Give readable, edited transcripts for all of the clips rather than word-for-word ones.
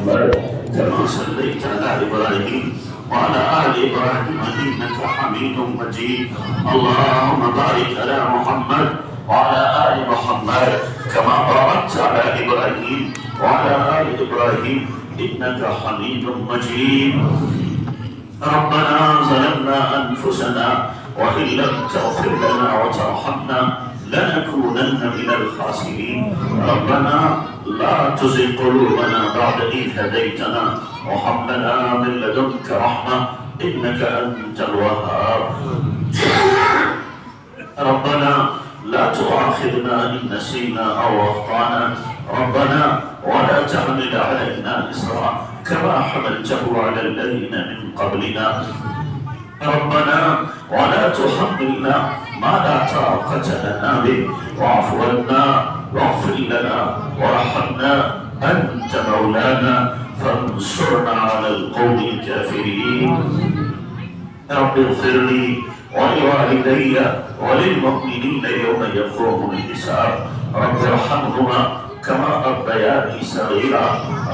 محمد كما صليت على إبراهيم وعلى آل إبراهيم إنك حميد مجيد. اللهم بارك على محمد وعلى آل محمد كما باركت على إبراهيم وعلى آل إبراهيم إنك حميد مجيد. ربنا ظلمنا أنفسنا وإن لم تغفر لنا وترحمنا لنكونن من الخاسرين. ربنا لا تزغ قلوبنا بعد إذ هديتنا وهب لنا من لدنك رحمة إنك أنت الوهاب. ربنا لا تؤاخذنا إن نسينا أو أخطأنا. ربنا ولا تحمل علينا إصرا كما حملته على الذين من قبلنا. ربنا ولا تحملنا ما لا طاقة لنا به واعف عنا واغفر لنا وارحمنا أنت مولانا فانصرنا على القوم الكافرين. رب اغفر لي ولوالدي وللمؤمنين يوم يقوم الحساب. رب ارحمهما كما ربياني صغيرا.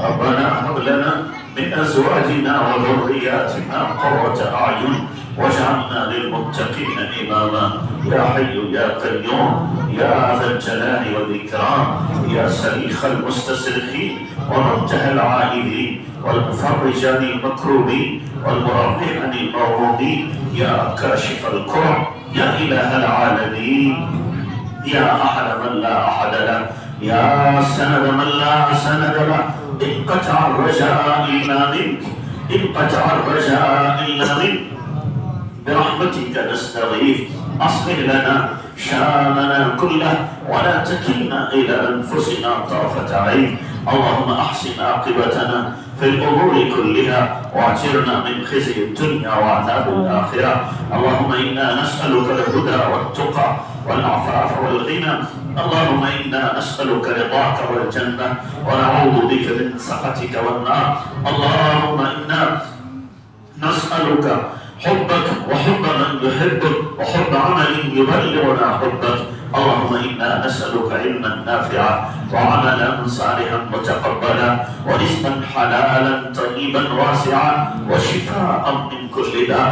ربنا هب لنا من أزواجنا وذرياتنا قرة أعين واجعلنا للمتقين إماما. يا حي يا قيوم يا ذا الجلال والإكرام يا صريخ المستصرخين ومنتهى العائلين والمفرج عن المكروبين والمرفع عن المغروبين يا كاشف الكرب يا إله العالمين يا أحد من لا أحد له يا سند من لا سند له. انقطع الرجاء إلا منك انقطع الرجاء إلا منك برحمتك نستغيث. أصلح لنا شاننا كله ولا تكلنا إلى أنفسنا طرفة عين. اللهم أحسن عاقبتنا في الأمور كلها واجرنا من خزي الدنيا وعذاب الآخرة. اللهم إنا نسألك الهدى والتقى والعفاف والغنى. اللهم إنا نسألك رضاك والجنة ونعوذ بك من سخطك والنار. اللهم إنا نسألك حبك وحب من يحبك وحب عمل يبلغنا حبك. اللهم إنا نسألك علما نافعا وعملا صالحا متقبلا ورزقا حلالا طيبا واسعا وشفاء من كل داء.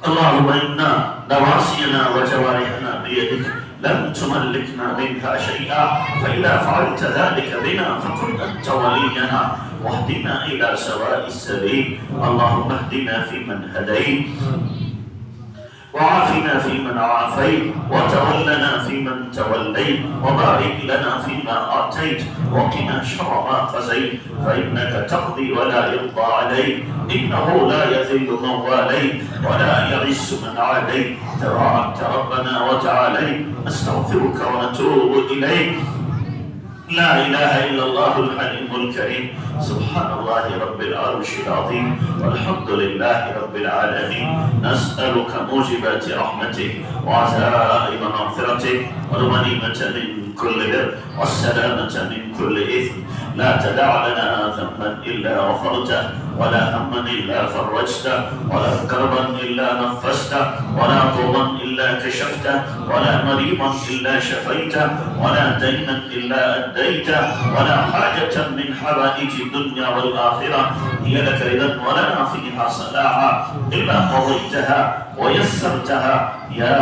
اللهم إنا نواصينا وجوارحنا بيدك لم تملكنا منها شيئا فإذا فعلت ذلك بنا فكن أنت ولينا واهدنا إلى سواء السبيل. اللهم اهدنا فيمن هديت وعافنا فيمن عافيت وتولنا فيمن توليت وبارك لنا فيما آتيت وقنا شر ما قضيت فإنك تقضي ولا يقضى عليك إنه لا يذل من واليت ولا يعز من عاديت تباركت ربنا وتعاليت. نستغفرك ونتوب إليك. لا إله إلا الله الحليم الكريم سبحان الله رب العرش العظيم والحمد لله رب العالمين. نسألك موجبات رحمته وعزائم مغفرته والغنيمة من كل بر والسلامة من كل إثم. لا تدع لنا ذنبا إلا غفرته ولا هما إلا فرجته ولا كربا إلا نفسته ولا ضرا إلا كشفته ولا مريضا إلا شفيته ولا دينا إلا أديته ولا حاجة من حوائج الدنيا والآخرة هي لك رضا ولنا فيها صلاحا إلا قضيتها ويسرتها يا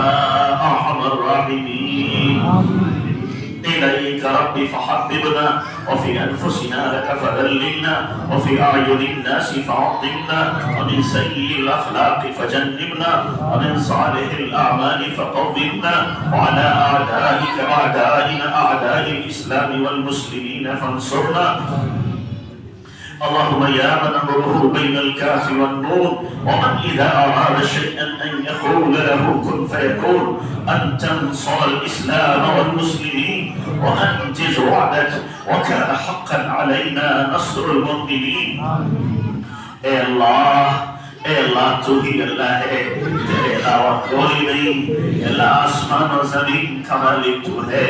أرحم الراحمين. إليك ربي فحببنا وفي أنفسنا لك فذللنا وفي أعين الناس فعظمنا ومن سيء الأخلاق فجنبنا ومن صالح الأعمال فقومنا وعلى أعدائك أعدائنا أعداء الإسلام والمسلمين فانصرنا. اللهم يا من أمره بين الكاف والنون ومن إذا أراد شيئا أن يقول له كن فيكون أن تنصر الإسلام والمسلمين وأنجز وعدك وكان حقا علينا نصر المؤمنين. اے اللہ تو ہی اللہ ہے تیرے علاوہ کوئی نہیں. اللہ آسمان و زمین کا مالک تو ہے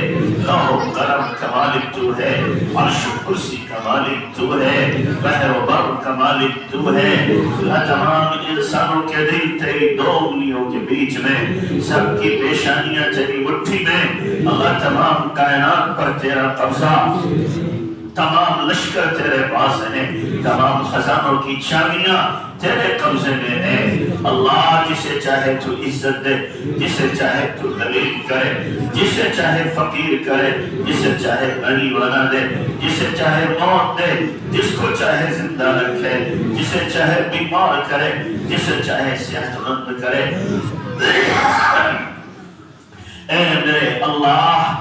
لوح و قلم کا مالک تو ہے عرش و کرسی کا مالک تو ہے بحر و بر کا مالک تو ہے. اللہ تمام انسانوں کے دل تیری دو انگلیوں کے بیچ میں سب کی پیشانیاں تیری مٹھی میں. اللہ تمام کائنات پر تیرا قبضہ تمام لشکر تیرے پاس ہیں، تمام خزانوں کی چابیاں تیرے قبضے میں ہیں۔ اللہ جسے چاہے تو عزت دے، جسے چاہے تو ذلیل کرے، جسے چاہے فقیر کرے، جسے چاہے غنی بنا دے، جسے چاہے موت دے، جس کو چاہے زندہ رکھے، جسے چاہے بیمار کرے، جسے چاہے صحت مند کرے۔ اے میرے اللہ،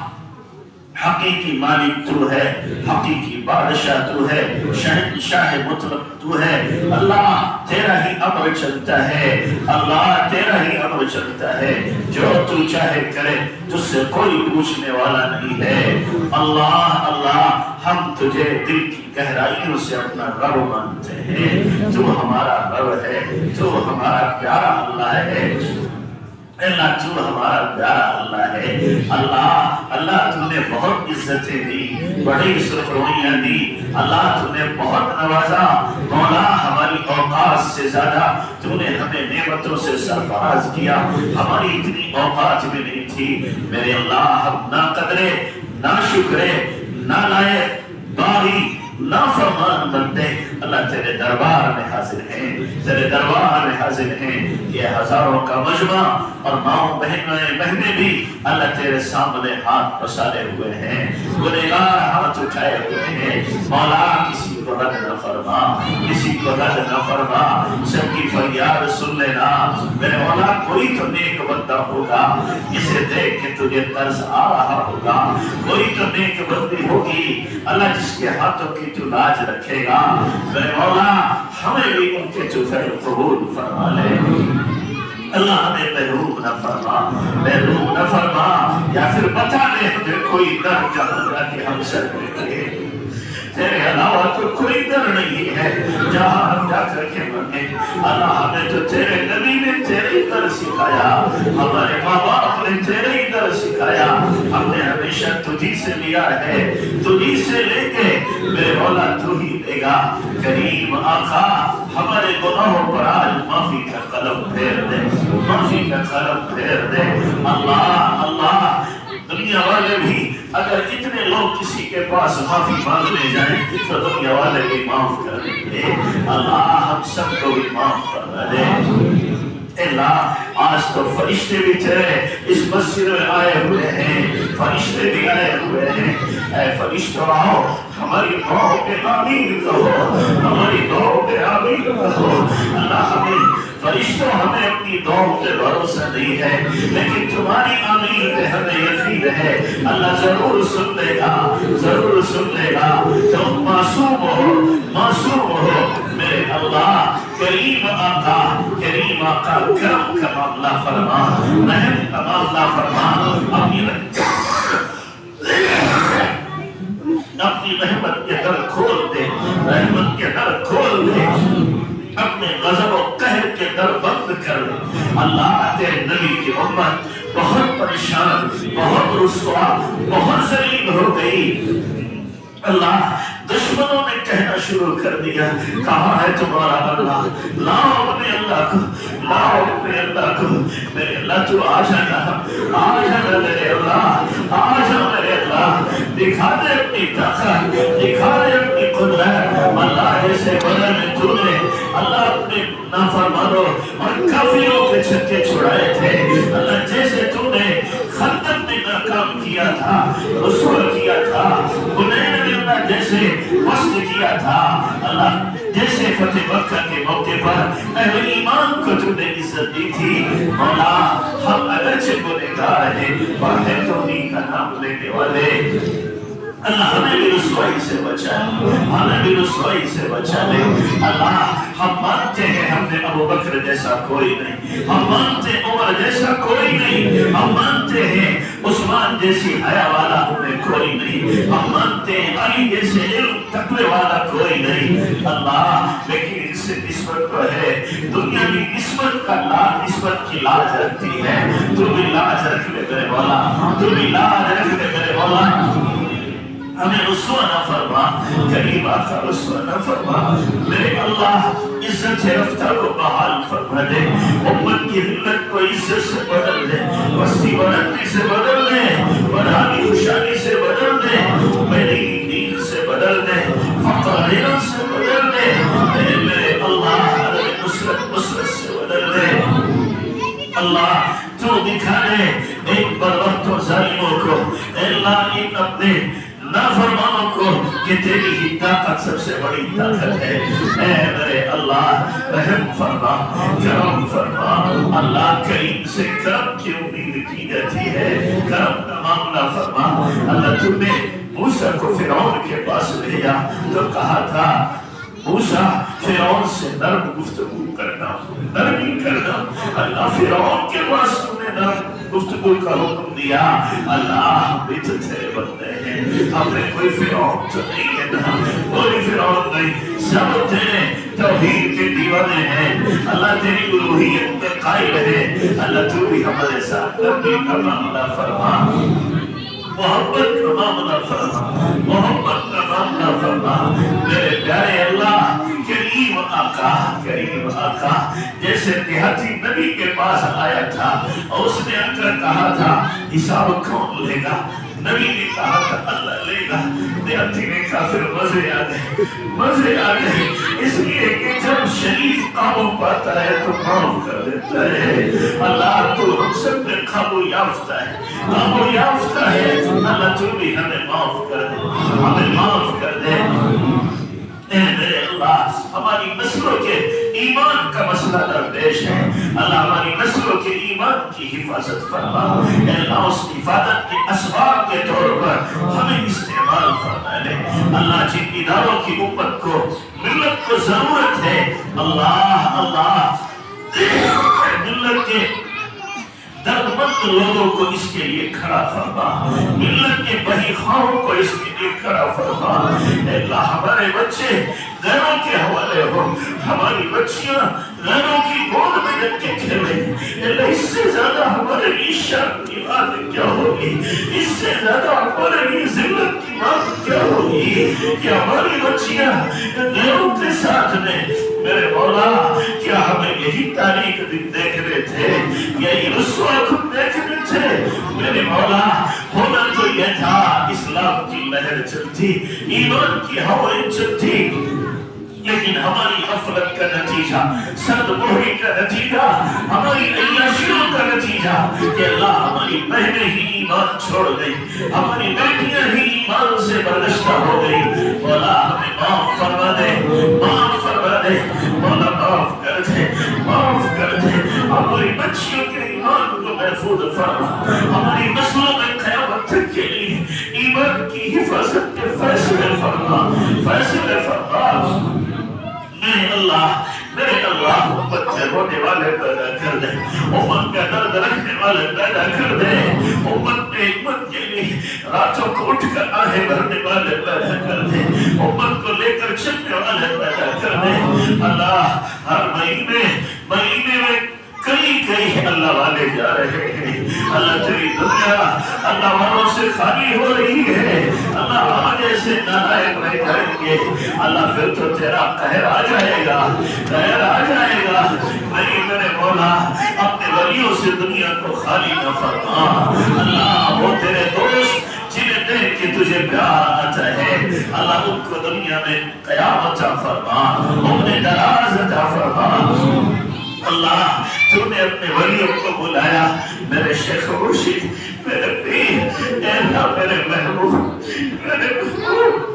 حقیقی مالک تو ہے، حقیقی بادشاہ تو ہے، شہنشاہ مطلق تو ہے۔ اللہ تیرا ہی امر چلتا ہے، اللہ تیرا ہی امر چلتا ہے، جو تو چاہے کرے، تجھ سے کوئی پوچھنے والا نہیں ہے۔ اللہ اللہ، ہم تجھے دل کی گہرائیوں سے اپنا رب مانتے ہیں، تو ہمارا رب ہے، تو ہمارا پیارا اللہ ہے، اللہ تو ہمارا پیارا اللہ ہے۔ اللہ اللہ تو نے بہت عزتیں دی، بڑی سرخرویاں دی، اللہ تو نے بہت نوازا۔ مولا ہماری اوقات سے زیادہ تو نے ہمیں نعمتوں سے سرفراز کیا، ہماری اتنی اوقات بھی نہیں تھی میرے اللہ، ہم نہ قدرے، نہ شکرے، نہ لائق، باغی، نافرمان بندے اللہ تیرے دربار میں حاضر ہیں، تیرے دربار میں حاضر ہیں۔ یہ ہزاروں کا مجمع اور ماؤں بہنیں بھی اللہ تیرے سامنے ہاتھ پسارے ہوئے ہیں، گنہگار ہاتھ اٹھائے ہوئے ہیں۔ مولا کسی کو رد نہ فرما، کسی کو رد نہ فرما، سب کی فریاد سن لینا میرے مولا۔ کوئی تو نیک بندہ ہوگا جسے دیکھ کے تجھے ترس آ رہا ہوگا، کوئی تو نیک بندی ہوگی اللہ جس کے ہاتھوں کی تو لاج رکھے گا میرے مولا۔ ہمیں بھی ان کے فیض قبول فرما لے اللہ، ہمیں محروم نہ فرما، محروم نہ فرما، یا پھر بتا دے ہمیں کوئی در جہاں کہ ہم سر کریں، تیرے علاوہ تو کوئی در نہیں ہے جہاں ہم جا کر کے مریں۔ اللہ ہمیں تو تیرے نبی نے تیرے در سکھایا، ہمارے ماں باپ نے تیرے در سکھایا، ہم نے ہمیشہ تجھی سے لیا ہے، تجھی سے لے کے میرے مولا تو ہی دے گا۔ کریم آقا ہمارے گناہوں پر آج معافی کا قلم پھیر دے، معافی کا قلم پھیر دے۔ اللہ اللہ، دنیا والے بھی اگر اتنے لوگ کسی کے پاس معافی مانگنے جائیں تو دنیا والے بھی معاف کر دیں گے۔ اللہ ہم سب کو بھی معاف کر دے۔ اللہ آج تو فرشتے بھی تیرے اس مسجد میں آئے ہوئے ہیں، فرشتے بھی آئے ہوئے ہیں۔ اے فرشتوں آؤ، ہماری دعاؤں پہ آمین کہو، ہماری دعاؤں پہ آمین کہو۔ اللہ ہمیں فرشتوں ہمیں اپنی دعاؤں پہ بھروسہ نہیں ہے، لیکن تمہاری آمین پہ ہمیں یقین ہے۔ اللہ ضرور سن لے گا، ضرور سن لے گا۔ تم معصوم ہو، معصوم ہو میرے اللہ۔ کریم آقا، کریم آقا، کرم کا معاملہ فرما، رحم کا معاملہ فرما، اپنی رحمت کے در کھول دے، رحمت کے در کھول دے، اپنے غضب و قہر کے در بند کر دے۔ اللہ تیرے نبی کی امت بہت پریشان، بہت رسوا، بہت ذلیل ہو گئی۔ اللہ دشمنوں نے کہنا شروع کر دیا، کہاں ہے تمہارا اللہ؟ لاؤ اپنے اللہ کو، لاؤ اپنے اللہ کو۔ میرے اللہ تو آ جانا، آ جانا میرے اللہ، آ جا میرے اللہ، دکھا دے اپنی طاقت، دکھا دے اپنی قدرت۔ اللہ جیسے بدر میں تو نے اللہ اپنے نافرمانوں اور کافروں کے چھکے چھڑائے تھے، اللہ جیسے تو نے خندق میں ناکام کیا تھا، رسول کیا تھا، حنین میں اللہ جیسے وصل کیا تھا، اللہ جیسے فتح مکہ کے موقع پر اہل ایمان کو تو نے عزت دی تھی۔ مولا ہم اگرچہ گنہگار ہیں پر ہے تو انہی کا نام لینے والے۔ اللہ ہمیں بھی رسوائی سے بچا لے، ہمیں بھی رسوائی سے بچا لے۔ اللہ ہم مانتے ہیں ہم نے ابو بکر جیسا کوئی نہیں، ہم مانتے ہیں عمر جیسا کوئی نہیں، ہم مانتے ہیں عثمان جیسی حیا والا ہمیں کوئی نہیں، ہم مانتے ہیں علی جیسے علم تقوی والا کوئی نہیں۔ اللہ لیکن اس سے نسبت تو ہے، دنیا بھی نسبت کا نسبت کی لاج رکھتی ہے۔ تو بھی لاج رکھ لے میرے مولا، تو بھی لاج رکھ لے میرے مولا، ہمیں رسوا نہ فرما، کریم آقا رسوا نہ فرما میرے اللہ۔ عزت رفتہ کو بحال فرما دے، امت کی ذلت کو عزت سے بدل دے، مستی بلندی سے بدل دے، بڑھانی خوشحالی سے بدل دے، میری دین سے بدل بدل دے، فقر غنی سے بدل دے، اے میرے اللہ نصرت سے بدل دے۔ اللہ تو دکھا دے ایک بربرتوں ظالموں کو، اے اللہ ان اپنے نافرمانوں کو کہ تیری ہی طاقت سب سے بڑی طاقت ہے۔ اے میرے اللہ رحم فرما، کرم فرما۔ اللہ کریم سے کرم کی امید کی جاتی ہے، کرم کا معاملہ فرما۔ اللہ تم نے موسیٰ کو فرعون کے پاس بھیجا تو کہا تھا موسیٰ فرعون سے نرم گفتگو کرنا، نرمی کرنا۔ اللہ فرعون کے پاس تم نے نرم گفتگو کا حکم دیا۔ اللہ ہم بھی تو تیرے بندے ہیں، ہم نے کوئی فرعون تو نہیں ہے نا، کوئی فرعون نہیں، سب تیرے توحید کے دیوانے ہیں۔ اللہ تیری الوہیت کے قائل ہے۔ اللہ تو بھی ہمارے ساتھ نرمی کا معاملہ فرما، محبت کا معاملہ فرما، محبت کا معاملہ فرما۔ میرے پیارے اللہ کریم آقا، کریم آقا جیسے دیہاتی نبی کے پاس آیا تھا اور اس نے آ کر کہا تھا حساب کون لے گا؟ نبی نے کہا تھا اللہ لے گا۔ دیہاتی نے کہا پھر مزے آ گئے، مزے آ گئے، اس لیے کہ جب شریف قابو پاتا ہے تو معاف کر دیتا ہے۔ اللہ تو ہم سب میں قابو یافتہ ہے، قابو یافتہ ہے۔ اللہ تو بھی ہمیں معاف کر دے، ہمیں معاف کر دے۔ اے میرے اللہ ہماری نسلوں کے ایمان کا مسئلہ درپیش ہے۔ اللہ ہماری نسلوں کے ایمان کی حفاظت فرما۔ اے اللہ اس حفاظت کے اسباب کے طور پر ہمیں استعمال فرما لے۔ اللہ جن اداروں کی امت کو ملت کو ضرورت ہے، اللہ ملت کے دردمند لوگوں کو اس کے لیے کھڑا فرما، ملت کے بہی خواہوں کو اس کے لیے کھڑا فرما۔ اے اللہ ہمارے بچے غیروں کے حوالے ہو، ہماری بچیاں غیروں کی گود میں جب کے کھیلے۔ اے اللہ اس سے زیادہ ہمارے لیے شرم کی بات کیا ہوگی، اس سے زیادہ ہمارے لیے ذلت کی بات کیا ہوگی کہ ہماری بچیاں غیروں کے ساتھ میں۔ میرے مولا کیا ہمیں یہی تاریخ دن دیکھنے تھے، یہی رسوا خود دیکھنے تھے؟ میرے مولا ہونا تو یہ تھا اسلام کی لہر چلتی، ایمان کی ہوائیں چلتی، لیکن ہماری غفلت کا نتیجہ، سرد مہری کا نتیجہ، ہماری عیاشیوں کا نتیجہ کہ اللہ ہماری بہنیں ہی ایمان چھوڑ گئی، ہماری بیٹیاں ہی ایمان سے برداشتہ ہو گئی۔ مولا ہمیں معاف فرما دے، معاف فرما دے، مولا معاف کر دے، معاف کر دے۔ ہماری بچیوں کے ایمان کو محفوظ فرما، ہماری نسلوں میں قیامت تک کے لیے ایمان کی حفاظت کے فیصلے فرما، فیصلے فرما۔ میرے اللہ امت میں رونے والے پیدا کر دے، امت کا درد رکھنے والے پیدا کر دے، امت میں امت کے لیے راتوں کو اٹھ کر آہیں بھرنے والے پیدا کر دے، امت کو لے کر چلنے والے پیدا کر دے۔ اللہ ہر مہینے میں کئی اللہ والے جا رہے ہیں۔ اللہ تیری دنیا اللہ والوں سے خالی ہو رہی ہے۔ اللہ آگے سے نالائق رہ جائیں گے۔ اللہ پھر تو تیرا قہر آ جائے گا، قہر آ جائے گا۔ نہیں میرے مولا اپنے ولیوں سے دنیا کو خالی نہ فرما۔ اللہ وہ تیرے دوست جنہیں دیکھ کے تجھے پیار آتا ہے، اللہ ان کو دنیا میں قیامت عطا فرما، انہیں دراز عطا فرما۔ اللہ تو نے اپنے ولیوں کو بلایا، میرے شیخ مرشد، میرے پیر، اے اللہ میرے محبوب، میرے محبوب،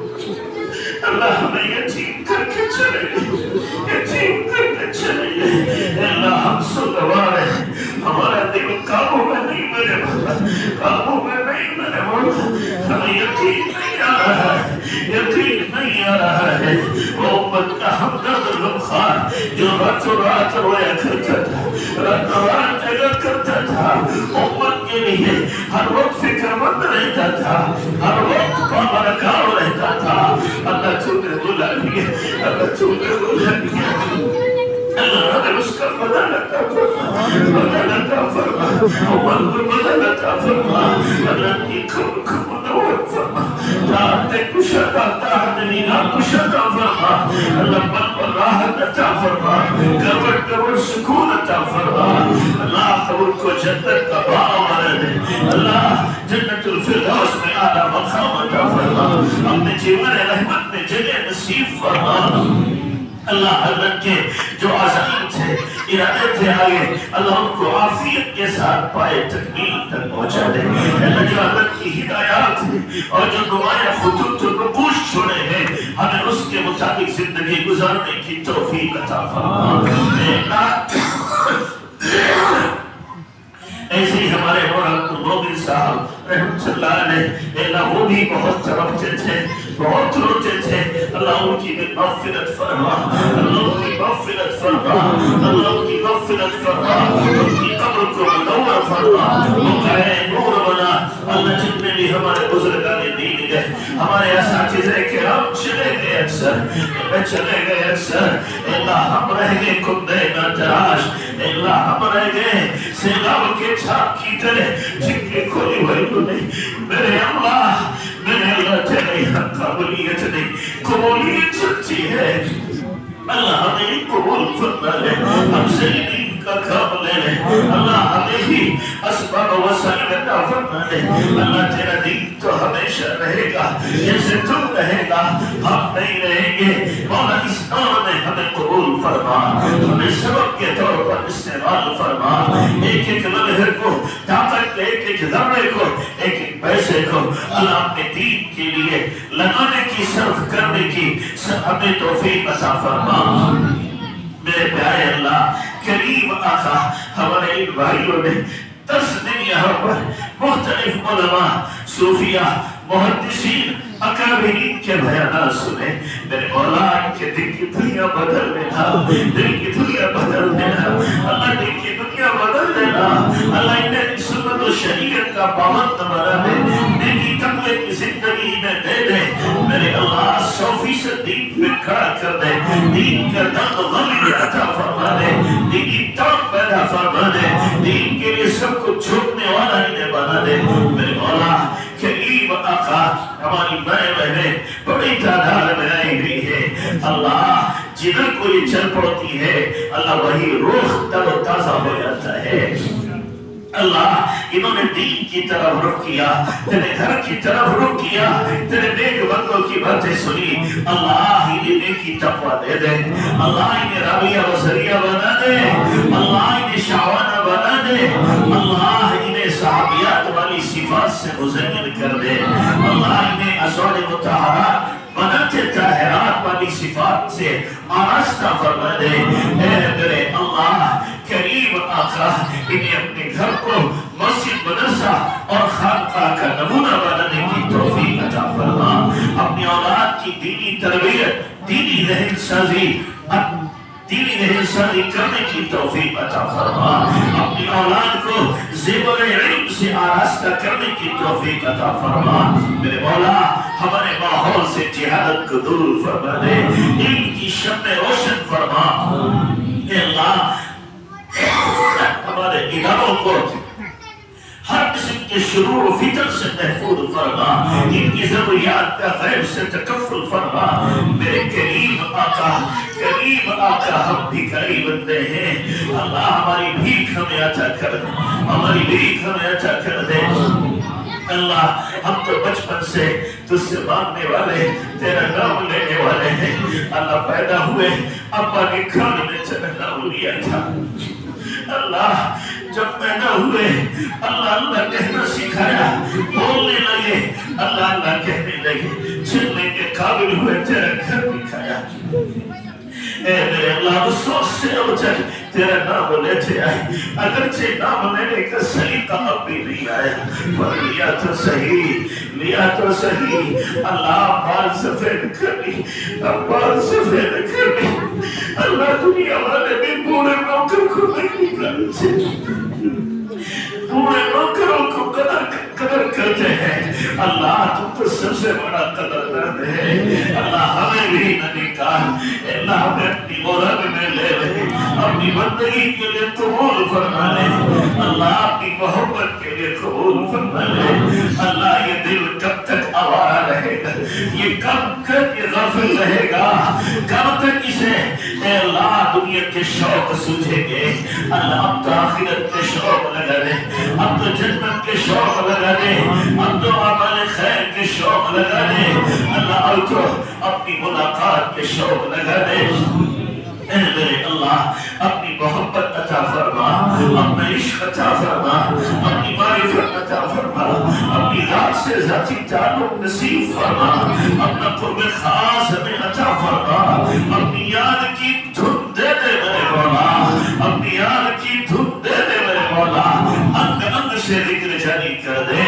اللہ ہمیں یتیم کر کے چلے گئے، یتیم کر کے چلے گئے۔ اے اللہ ہم سنوار ہیں، ہمارا دل قابو میں نہیں میرے مولا، قابو میں نہیں میرے مولا، ہمیں یقین نہیں آ رہا ہے، یقین نہیں آ رہا ہے۔ وہ امت کا ہمدرد غمخوار جو راتوں رات رویا کرتا تھا، راتوں رات جگہ کرتا تھا، امت کے لیے ہر وقت فکر مند رہتا تھا، ہر وقت پابرکاو رہتا تھا۔ اللہ تو نے بلا لیا، اللہ تو نے بلا لیا، اللہ نے اس کا بدل عطا فرما، بدل عطا فرما، امت کو بدل عطا فرما۔ اللہ کی قبر کو منور فرما، طاعت کشادہ، طاعت نینا کشادہ فرما۔ اللہ من پر راحت عطا فرما، کروٹ سکون عطا فرما۔ اللہ قبر کو جنت کا باغ بنا دے، اللہ جنت الفردوس میں اعلیٰ مقام عطا فرما۔ اپنے جیون رحمت نصیب فرما۔ اللہ حضرت کے جو عزائم تھے، ارادے تھے آگے، اللہ ان کو عافیت کے ساتھ پائے تکمیل تک پہنچا دے۔ اللہ جو حضرت کی ہدایات ہیں اور جو نمایاں خطوط و نقوش چھوڑے ہیں، ہمیں اس کے مطابق زندگی گزارنے کی توفیق عطا فرما۔ ایسے ہی ہمارے مومن صاحب رحمت اللہ علیہ، اللہ وہ بھی بہت تڑپتے تھے، بہت روتے تھے، اللہ ان کی مغفرت فرما، اللہ ان کی مغفرت فرما، اللہ ان کی مغفرت فرما، ان کی قبر کو منور فرما، موقع نور بنا۔ اللہ جتنے بھی ہمارے بزرگان دین گئے، ہمارے اساتذہ کرام چلے گئے اکثر، چلے گئے اکثر، اللہ ہم رہ گئے کندے ناتراش، اللہ ہم رہ گئے سیلاب کے چھاپ کی طرح جن کی کھولی ہوئی تو نہیں۔ میرے اللہ تیرے حق قبولیت نہیں، قبولیت سچی ہے، اللہ ہمیں قبول فرما لے، ہم سے دین کا کام لے لے، اللہ ہمیں بھی اسباب و وسائل عطا فرما لے۔ اللہ تیرا دین تو ہمیشہ رہے گا، جیسے تم رہے گا ہم نہیں رہیں گے۔ مولا اس دور میں ہمیں قبول فرما، ہمیں سبب کے طور پر استعمال فرما، ایک ایک لمحے کو، طاقت کے ایک ایک ذرے کو، ایک ایک پیسے کو اللہ اپنے دین کے لیے لگانے کی، صرف کرنے کی ہمیں توفیق عطا فرما۔ میرے پیارے اللہ کریم آقا، ہمارے ان بھائیوں نے 10 دن یہاں پر مختلف علماء، صوفیہ، محدثین، اکابرین کے بیانات سنے۔ میرے مولا ان کے دل کی دنیا بدل دینا، دل کی دنیا بدل دینا، اللہ دل کی دنیا بدل دینا، اللہ انہیں سنت و شریعت کا پابند بنا دے، نیکی تقوی کی زندگی میں دے دے۔ میرے اللہ 100% دین پہ کھڑا کر دے، دین کا درد غمی عطا فرما دے، دینی طاقت پیدا فرما دے، دین کے لیے سب کو چھوڑنے والا انہیں بنا دے۔ میرے مولا کریم آقا، ہماری مائیں بہنیں بڑی تعداد میں آئی ہوئی ہے، اللہ جدھر کو یہ چل پڑتی ہے اللہ وہی روح تر و تازہ ہو جاتا ہے۔ اللہ انہوں نے دین کی طرف رخ کیا، تیرے گھر کی طرف رخ کیا، تیرے نیک بندوں کی باتیں سنی، اللہ انہیں نیکی تقویٰ دے دے، اللہ انہیں راویہ و ذریعہ بنا دے، اللہ انہیں شعوانہ بنا دے، اللہ انہیں صحابیات والی صفات سے مزین کر دے، اللہ انہیں ازواج مطہرات بناتے طاہرات والی صفات سے آراستہ فرما دے۔ اے میرے اللہ کریم آقا، انہیں اپنے گھر کو مسجد، مدرسہ اور خانقاہ کا نمونہ بنانے کی توفیق عطا فرما۔ اپنی اولاد کی دینی تربیت، دینی ذہن سازی کرنے کی توفیق عطا فرما۔ اپنی اولاد کو زیور علم سے آراستہ کرنے کی توفیق عطا فرما۔ میرے مولا ہمارے ماحول سے جہالت کو دور فرما دے، علم کی شمع روشن فرما۔ اے اللہ ہمارے اداروں کو ہر قسم کے شرور و فتن سے محفوظ فرما، ان کی ضروریات کا غیب سے تکفل فرما۔ میرے کریم آقا ہم بھیکاری بندے ہیں، اللہ ہماری بھیک ہمیں عطا کر دے، ہماری بھیک ہمیں عطا کر دے۔ اللہ ہم تو بچپن سے تجھ سے مانگنے والے، تیرا نام لینے والے ہیں، اللہ پیدا ہوئے ابا نے کھانے میں تیرا نام لیا تھا، اللہ جب پیدا ہوئے اللہ اللہ کہنا سکھایا، بولنے لگے اللہ اللہ کہنے لگے، چلنے کے قابل ہوئے تیرا گھر دکھایا۔ اے میرے اللہ افسوس سے اوجھل تیرا نام لیتے آئے، اگرچہ نام لینے کا سلیقہ اب بھی نہیں آیا، پر لیا تو صحیح، اللہ بال سفید کرنی، بال سفید کرنی، اللہ دنیا والے بھی پورے نوکر کو نہیں کرتے، پورے نوکروں کو قدر کرتے ہیں، اللہ تم تو سب سے بڑا قدردان ہے، اللہ ہمیں بھی نہ نکال، اللہ ہمیں اپنی مراد میں لے لے، اپنی بندگی کے لیے قبول فرما لے، اللہ اپنی محبت کے لیے قبول فرما لے۔ اللہ یہ دل کب تک آوارہ رہے گا، یہ کب تک غافل رہے گا، کب تک اسے اے اللہ دنیا کے شوق سوجھیں گے اللہ اب تو آخرت کے شوق لگا دے اب تو جنت کے شوق لگا دے اب تو عمل خیر کے شوق لگا دے اللہ اب تو اپنی ملاقات کے شوق لگا دے اے میرے اللہ اپنی محبت عطا فرما اپنا عشق عطا فرما اپنی معرفت عطا فرما اپنی ذات سے ذاتی تعلق نصیب فرما اپنا قرب خاص ہمیں عطا فرما اپنی یاد کی دھن دے دے میرے مولا اپنی یاد کی دھن دے دے میرے مولا انگ انگ سے ذکر جاری کر دے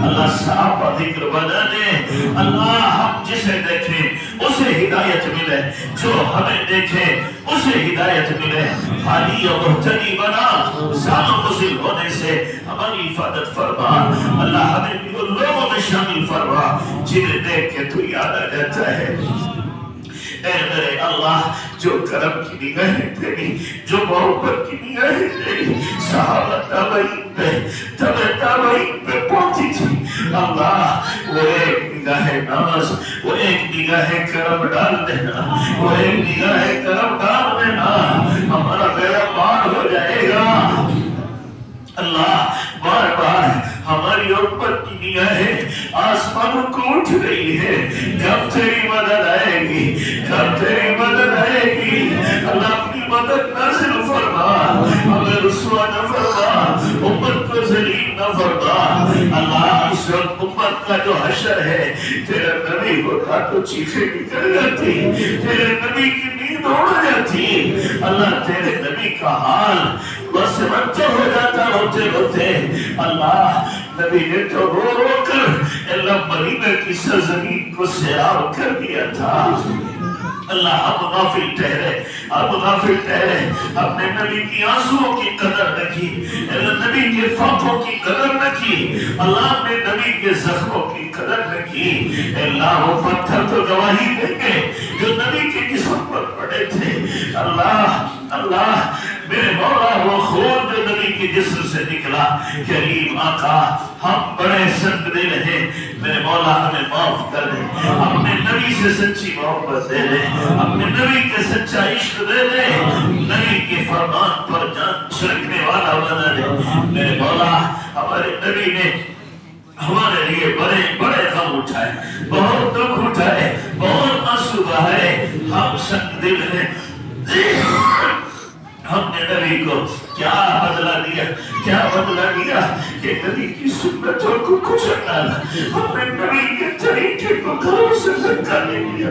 اللہ صحابہ ذکر بنا دے اللہ ہم جسے دیکھیں اسے ہدایت ملے جو ہمیں دیکھے اسے ہدایت ملے خالی و محتنی بنا زال و مزل ہونے سے ہماری حفاظت فرما اللہ ہمیں بھی ان لوگوں میں شامل فرما جنہیں دیکھ کے تو یاد آ جاتا ہے اے میرے اللہ جو کرم کی نگاہیں تیری جو محبت کی نگاہیں تیری صحابہ تابعین پہ پہنچی تھی اللہ وہ ایک نگاہ ناز وہ ایک نگاہ کرم ڈال دینا وہ ایک نگاہ کرم ڈال دینا ہمارا بیڑا پار ہو جائے گا اللہ بار بار ہماری اوپر کی نگاہیں آسمانوں کو اٹھ رہی ہے کب تیری مدد آئے گی کب تیری مدد آئے گی اللہ اپنی مدد نازل فرما ہمیں رسوا نہ فرما امت کو ذلیل نہ فرما اللہ اس وقت امت کا جو حشر ہے تیرا نبی ہوتا تو چیخیں نکل جاتی تیرے نبی کی نیند اڑ جاتی اللہ تیرے نبی کا حال بس بچہ ہو جاتا روتے روتے اللہ نبی نے تو رو رو کر اللہ مدینہ کی سرزمین کو سیراب کر دیا تھا اللہ اب غافل ٹھہرے اپنے نبی کی آنسوؤں کی قدر نہ کی اللہ نبی کے فاتحوں کی قدر نہ کی اللہ نے نبی کے زخموں کی قدر نہ کی اللہ وہ پتھر تو گواہی دیں گے جو نبی کے جسم پر پڑے تھے اللہ میرے مولا وہ خون جو نبی کے جسم سے نکلا کریم آقا ہم بڑے سنگ دے رہے میرے مولا ہمیں معاف کر دے اپنے نبی سے سچی محبت دے دے اپنے نبی کے سچا عشق دے دے نبی کے فرمان پر جان چھڑکنے والا بنا دے میرے مولا ہمارے نبی نے ہمارے لیے بڑے بڑے غم اٹھائے بہت دکھ اٹھائے بہت آنسو بہائے ہم سنگ دل ہیں ہم نے نبی کو کیا بدلہ دیا کہ نبی کی سنتوں کو کچھ ڈالا ہم نے نبی کے طریقے کو گھروں سے دھکا دے دیا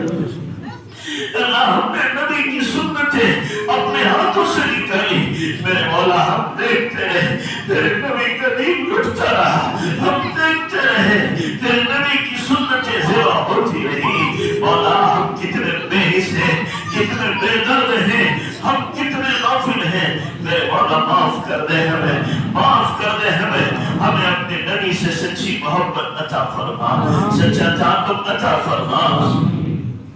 اللہ ہم نے نبی کی سنتیں اپنے ہاتھوں سے نکالی میرے مولا ہم دیکھتے رہے تیرے نبی کا دین لٹتا رہا ہم دیکھتے رہے تیرے نبی کی سنتیں زیوا ہوتی رہی مولا ہم کتنے بے حس ہیں کتنے بے درد ہیں ہم کتنے غافل ہیں میرے مولا معاف کر دے ہمیں اپنے نبی سے سچی محبت عطا فرما سچا تعلق عطا فرما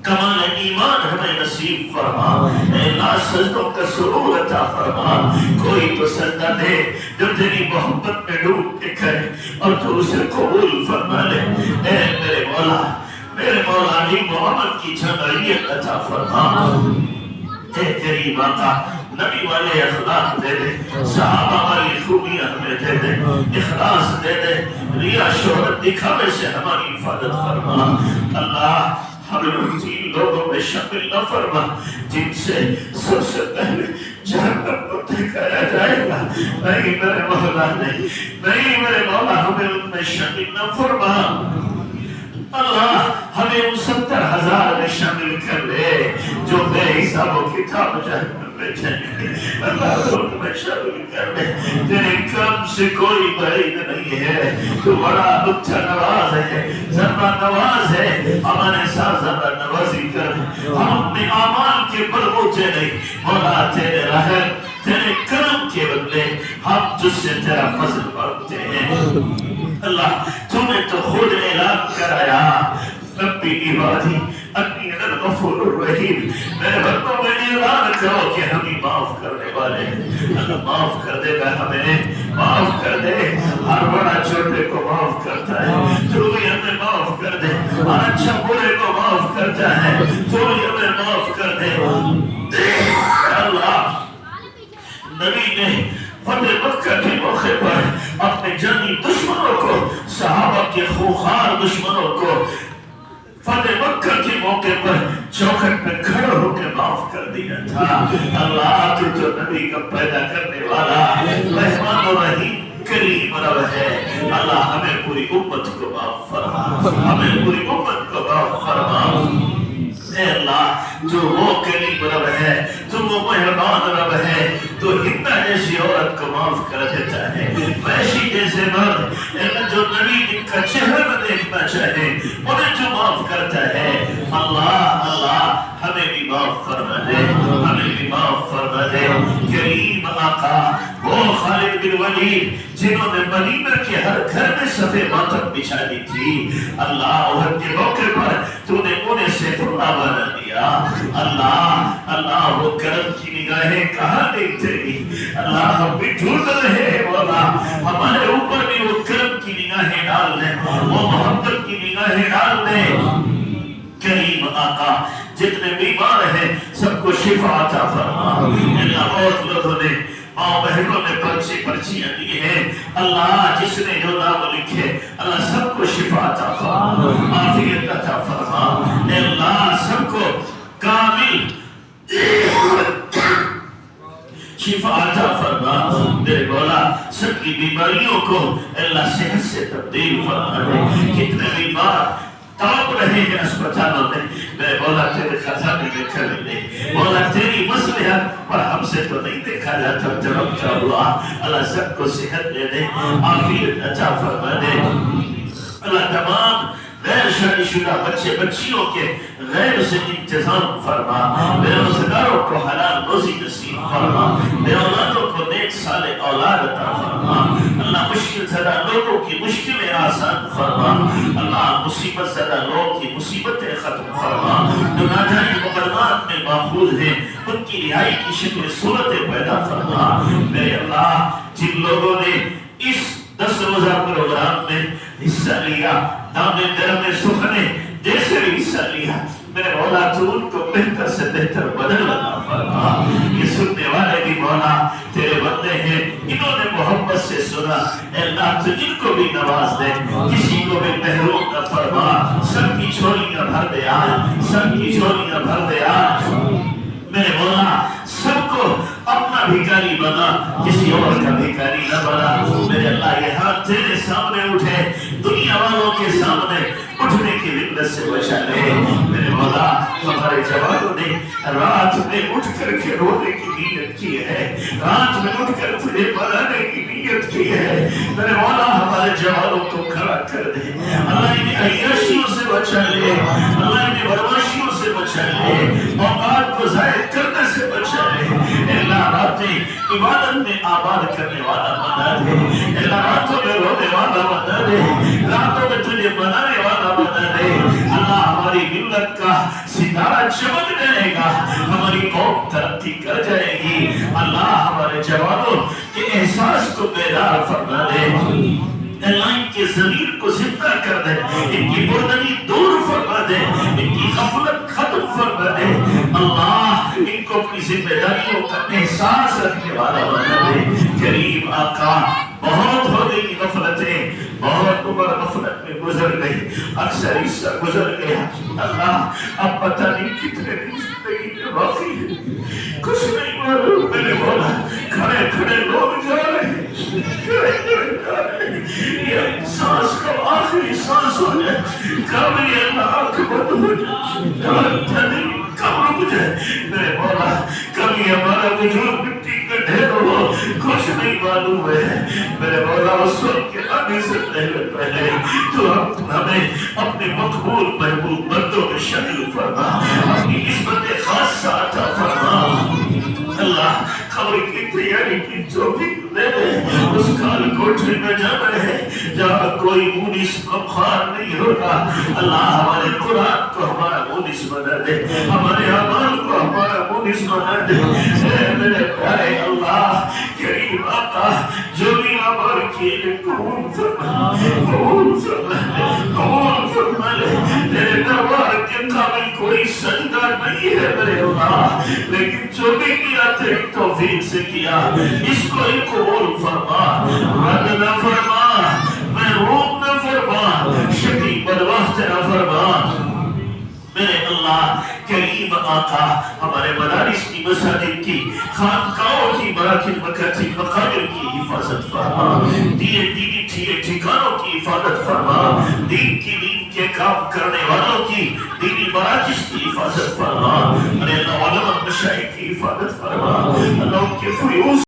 کمال ایمان ہمیں نصیب فرما اے اللہ سجدوں کا سرور عطا فرما کوئی تو سجدہ دے جو تیری محبت میں ڈوب کے کرے اور تو اسے قبول فرما لے اے میرے مولا علی محمد کی جمعیت عطا فرما اے تیری آقا نبی والے اخلاق دے دے صحابہ والی خوبیاں ہمیں دے دے اخلاص دے دے ریا شہرت دکھاوے سے ہماری حفاظت فرما اللہ ہمیں ان لوگوں میں شامل نہ فرما جن سے سب سے پہلے جہنم کو دکھایا جائے گا نہیں میرے مولا نہیں میرے مولا ہمیں ان میں شامل نہ فرما اللہ ہمیں ان 70,000 میں شامل کر لے جو بے حساب و کتاب جہنم میں جائیں گے اللہ ان میں شامل کر لے تیرے کرم سے کوئی بعید نہیں ہے تو بڑا اچھا نواز ہے ذرہ نواز ہے ہمارے ساتھ ذرہ نوازی کر ہم اپنے اعمال کے بلبوتے نہیں مولا تیرے رحم تیرے کرم کے بدلے ہم تجھ سے تیرا فضل مانگتے ہیں اللہ تمہیں تو خود اعلان کرایا ربی عبادی انی انا الغفور الرحیم میرے بندوں میں اعلان کرو کہ ہمیں معاف کرنے والے اللہ معاف کر دے گا ہمیں معاف کر دے ہر بڑا چھوٹے کو معاف کرتا ہے تو بھی ہمیں معاف کر دے ہر اچھا برے کو معاف کرتا ہے تو بھی ہمیں معاف کر دے اللہ پہ کھڑے ہو کے معاف کر دیا تھا. اللہ تو جو نبی کا پیدا کرنے والا رحمان و رحیم کریم رب ہے. اللہ ہمیں پوری امت کو معاف فرما, ہمیں پوری امت کو معاف فرما. اے اللہ جو وہ کریم رب ہے, تو وہ مہربان رب ہے, تو اتنا جیسی عورت کو معاف کر دیتا ہے, ویشی جیسے مرد جو نبی جن کا چہرہ نہ دیکھنا چاہے انہیں جو معاف کرتا ہے. اللہ اللہ ہمیں بھی معاف فرما دے, ہمیں بھی معاف فرما دے. کریم آقا وہ خالد بن ولید جنہوں نے مدینہ کے ہر گھر میں صفے ماتم بچھا دی تھی, اللہ احد کے موقع پر تو نے انہیں سیف اللہ بنا دیا. اللہ اللہ وہ کرم کی نگاہیں کہاں دیکھتے گی. اللہ ہم بھی ڈھونڈ رہے ہیں مولا, ہمارے اوپر بھی وہ کرم کی نگاہیں ڈال دیں, وہ محبت کی نگاہیں ڈال دیں. کریم آقا جتنے بیمار ہیں سب کو شفا عطا فرما. اللہ بہت لوگوں نے ماں بہنوں نے پرچیاں دی ہیں, اللہ جس نے جو نام لکھے اللہ سب کو شفا عطا فرما, عافیت عطا فرما. اللہ سب کو کامل شفا عطا فرما. میرے مولا سب کی بیماریوں کو اللہ صحت سے تبدیل فرما دے. کتنے بیمار تڑپ رہے ہیں اسپتالوں میں, میں مولا تیرے خزانے میں کھڑے دے, مولا تیری مصلحت پر ہم سے تو نہیں دیکھا جاتا تڑپتا ہوا. اللہ سب کو صحت دے دے, عافیت عطا فرما دے. اللہ تمام غیر شادی شدہ بچے بچیوں کے غیر سے انتظام فرما. بے روزگاروں کو حلال روزی نصیب فرما. بے اولادوں کو نیک صالح اولاد عطا فرما. اللہ مشکل زدہ لوگوں کی مشکلیں آسان فرما. اللہ مصیبت زدہ لوگوں کی مصیبتیں ختم فرما. جو ناجائز مقدمات میں محفوظ ہیں ان کی رہائی کی شکل صورتیں پیدا فرما. میرے اللہ جن لوگوں نے اس 10 روزہ پروگرام میں حصہ لیا, دامے درم سخنے جیسے بھی حصہ لیا, میرے مولا تو ان کو بہتر سے بہتر بدل عطا فرما. یہ سننے والے بھی مولا تیرے بندے ہیں, انہوں نے محبت سے سنا. اے اللہ تو ان کو بھی نواز دے, کسی کو بھی محروم نہ فرما. سب کی جھولیاں بھر دے آج, سب کی جھولیاں بھر دے آج. میرے مولا سب کو اپنا بھیکاری بنا, کسی اور کا بھیکاری نہ بنا. میرے اللہ یہ ہاتھ تیرے سامنے اٹھے, دنیا والوں کے سامنے اٹھنے کی ذلت سے بچا لے. میرے مولا ہمارے جوانوں نے رات میں اٹھ کر کے رونے کی نیت کی ہے, رات میں اٹھ کر تجھے بنانے کی نیت کی ہے. میرے مولا ہمارے جوانوں کو کھڑا کر دے. اللہ انہیں عیاشیوں سے بچا لے, اللہ انہیں بدماشیوں سے بچا لے, اوقات کو ضائع کرنے سے بچا لے. اللہ راتیں عبادت میں آباد کرنے والا بنا دے. اللہ راتوں میں رونے والا بنا دے, راتوں میں تجھے بنانے والا بنا دے. اللہ ہماری ملت کا ستارہ چمک جائے گا, ہماری قوم ترقی کر جائے گی. اللہ ہمارے جوانوں کے احساس کو بیدار فرما دے. اللہ ان کے ضمیر کو زندہ کر دے, ان کی بردنی دور فرما دے, ان کی غفلت ختم فرما دے. اللہ ان کو اپنی ذمہ داریوں کا احساس رکھنے والا بنا دے. کریم آقا بہت ہو گئی غفلتیں, بہت عمر غفلت میں گزر گئی, اکثر حصہ گزر گیا. اللہ اب پتہ نہیں کتنے دن زندگی میں باقی ہے, کچھ نہیں معلوم. میرے مولا کھڑے کھڑے لوگ جا رہے ہیں, کھڑے کھڑے جا رہے ہیں. یہ سانس کو آخری سانس ہو جائے, کب یہ اللہ آنکھ بند ہو جائے, کب رک جائے. میرے مولا کبھی ہمارا وجود مٹی کا ڈھیر ہو, کچھ نہیں معلوم ہے. میرے مولا اس وقت کے آنے سے پہلے تو ہمیں اپنے مقبول محبوب بندوں میں شامل فرما, اپنی نسبت خاصہ عطا فرما. اللہ خبر کی تیاری کی توفیق دے دے. اس کال کوٹھے میں جانا ہے جہاں کوئی مونس غمخوار نہیں ہوگا. اللہ ہمارے قرآن کو ہمارا مونس بنا دے, ہمارے اعمال کو ہمارا مونس بنا دے. اے میرے پیارے اللہ کریم آقا, جو بھی اعمال کیے قبول فرما, قبول فرما, قبول فرما لے. تیرے دربار کے قابل کوئی سجدہ نہیں ہے میرے اللہ, لیکن جو بھی کیا تیری توفیق سے کیا, اس کو ہی قبول فرما, رد نہ فرما, محروم نہ فرما, شقی بدبخت نہ فرما. میرے اللہ کریم آقا ہمارے مدارس کی مساجد کی خانقاہوں کی مراکز مکاتب مقابر کی حفاظت فرما دینی ٹھکانوں کی حفاظت فرما دین کے کام کرنے والوں کی دینی مراکز کی حفاظت فرما ارے اللہ علماء مشائخ کی حفاظت فرما اللہ ان کے فیوز